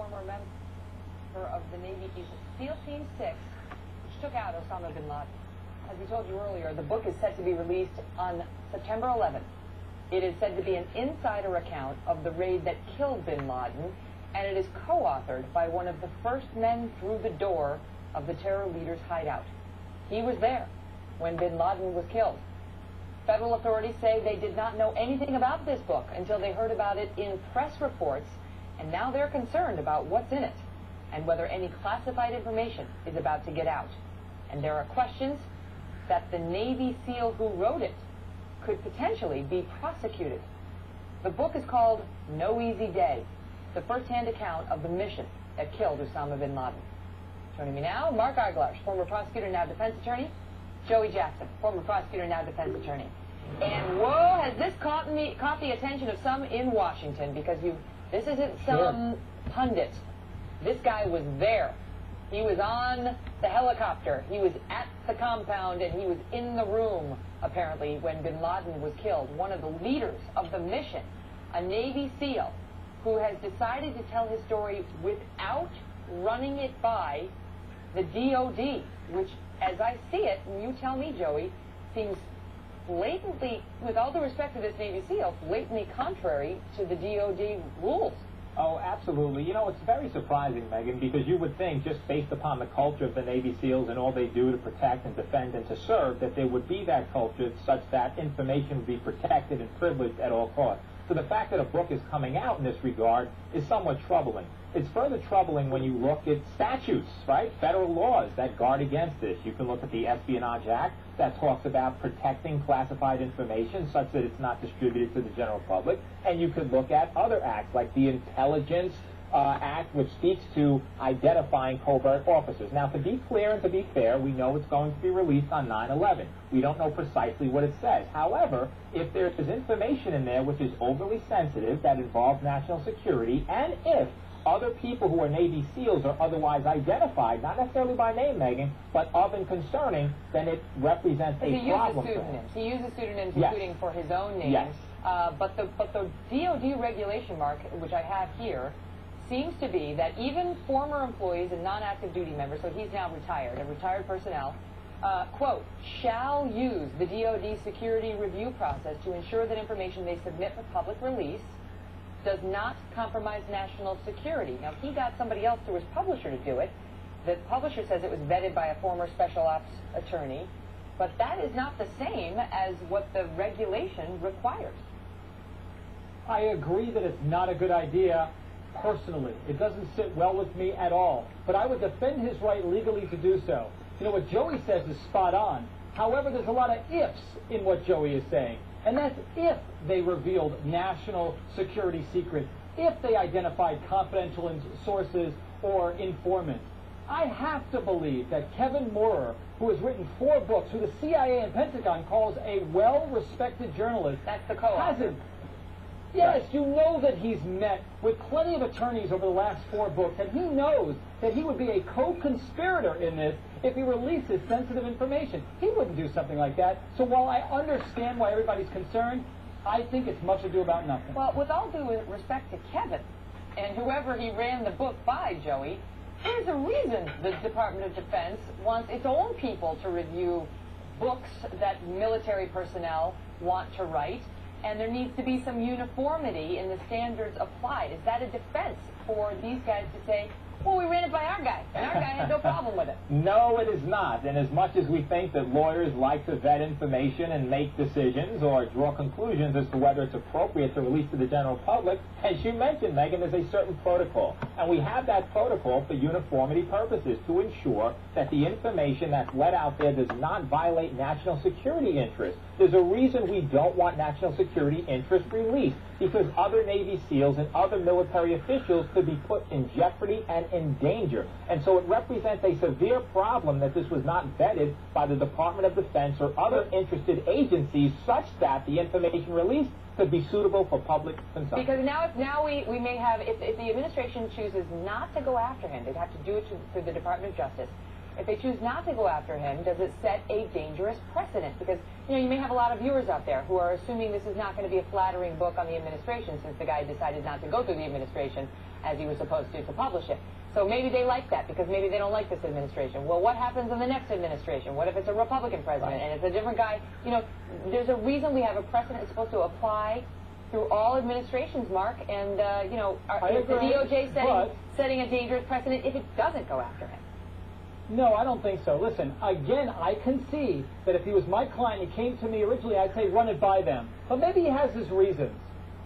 former member of the Navy SEAL Team 6, which took out Osama bin Laden. As we told you earlier, the book is set to be released on September 11th. It is said to be an insider account of the raid that killed bin Laden, and it is co-authored by one of the first men through the door of the terror leader's hideout. He was there when bin Laden was killed. Federal authorities say they did not know anything about this book until they heard about it in press reports, and now they're concerned about what's in it and whether any classified information is about to get out. And there are questions that the Navy SEAL who wrote it could potentially be prosecuted. The book is called No Easy Day, the first-hand account of the mission that killed Osama bin Laden. Joining me now, Mark Eiglarsh, former prosecutor, now defense attorney. Joey Jackson, former prosecutor, now defense attorney. And whoa, has this caught the attention of some in Washington, because this isn't some pundit. This guy was there. He was on the helicopter. He was at the compound, and he was in the room, apparently, when bin Laden was killed. One of the leaders of the mission, a Navy SEAL, who has decided to tell his story without running it by the DOD, which, as I see it, and you tell me, Joey, seems blatantly, with all due respect to this Navy SEAL, blatantly contrary to the DOD rules. Oh, absolutely. You know, it's very surprising, Megan, because you would think, just based upon the culture of the Navy SEALs and all they do to protect and defend and to serve, that there would be that culture such that information would be protected and privileged at all costs. So the fact that a book is coming out in this regard is somewhat troubling. It's further troubling when you look at statutes, right? Federal laws that guard against this. You can look at the Espionage Act that talks about protecting classified information such that it's not distributed to the general public. And you could look at other acts like the Intelligence Act, which speaks to identifying covert officers. Now, to be clear and to be fair, we know it's going to be released on 9/11. We don't know precisely what it says. However, if there is information in there which is overly sensitive that involves national security, and if other people who are Navy SEALs are otherwise identified, not necessarily by name, Megan, but of and concerning, then it represents a problem for him. He uses pseudonyms, including for his own name. Yes. But the DOD regulation, Mark, which I have here, seems to be that even former employees and non-active duty members, so he's now retired, and retired personnel, quote, shall use the DOD security review process to ensure that information they submit for public release does not compromise national security. Now, he got somebody else through his publisher to do it. The publisher says it was vetted by a former special ops attorney, but that is not the same as what the regulation requires. I agree that it's not a good idea personally. It doesn't sit well with me at all, but I would defend his right legally to do so. You know, what Joey says is spot on. However, there's a lot of ifs in what Joey is saying. And that's if they revealed national security secrets, if they identified confidential sources or informants. I have to believe that Kevin Moorer, who has written 4 books, who the CIA and Pentagon calls a well-respected journalist, that's the co-author. Yes, you know that he's met with plenty of attorneys over the last 4 books, and he knows that he would be a co-conspirator in this if he releases sensitive information. He wouldn't do something like that. So while I understand why everybody's concerned, I think it's much ado about nothing. Well, with all due respect to Kevin and whoever he ran the book by, Joey, there's a reason the Department of Defense wants its own people to review books that military personnel want to write. And there needs to be some uniformity in the standards applied. Is that a defense for these guys to say, well, we ran it by our guy, and our guy had no problem with it? No, it is not. And as much as we think that lawyers like to vet information and make decisions or draw conclusions as to whether it's appropriate to release to the general public, as you mentioned, Megan, there's a certain protocol. And we have that protocol for uniformity purposes to ensure that the information that's let out there does not violate national security interests. There's a reason we don't want national security interests released, because other Navy SEALs and other military officials could be put in jeopardy and in danger. And so it represents a severe problem that this was not vetted by the Department of Defense or other interested agencies such that the information released could be suitable for public consumption. Because now we may have, if the administration chooses not to go after him, they'd have to do it through the Department of Justice. If they choose not to go after him, does it set a dangerous precedent? Because, you know, you may have a lot of viewers out there who are assuming this is not going to be a flattering book on the administration, since the guy decided not to go through the administration. as he was supposed to publish it. So maybe they like that because maybe they don't like this administration. Well, what happens in the next administration? What if it's a Republican president and it's a different guy? You know, there's a reason we have a precedent that's supposed to apply through all administrations, Mark. And, you know, is the DOJ setting a dangerous precedent if it doesn't go after him? No, I don't think so. Listen, again, I concede that if he was my client, he came to me originally, I'd say run it by them. But maybe he has his reasons.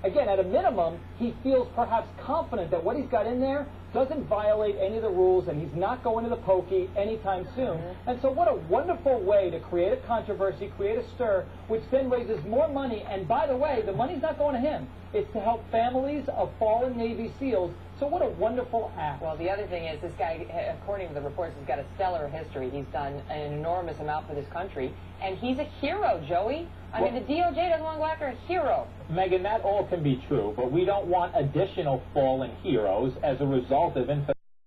Again, at a minimum, he feels perhaps confident that what he's got in there doesn't violate any of the rules and he's not going to the pokey anytime soon. And so what a wonderful way to create a controversy, create a stir, which then raises more money. And by the way, the money's not going to him. It's to help families of fallen Navy SEALs. So what a wonderful act. Well, the other thing is this guy, according to the reports, has got a stellar history. He's done an enormous amount for this country. And he's a hero, Joey. I mean, the DOJ doesn't want to go after a hero. Megan, that all can be true, but we don't want additional fallen heroes as a result of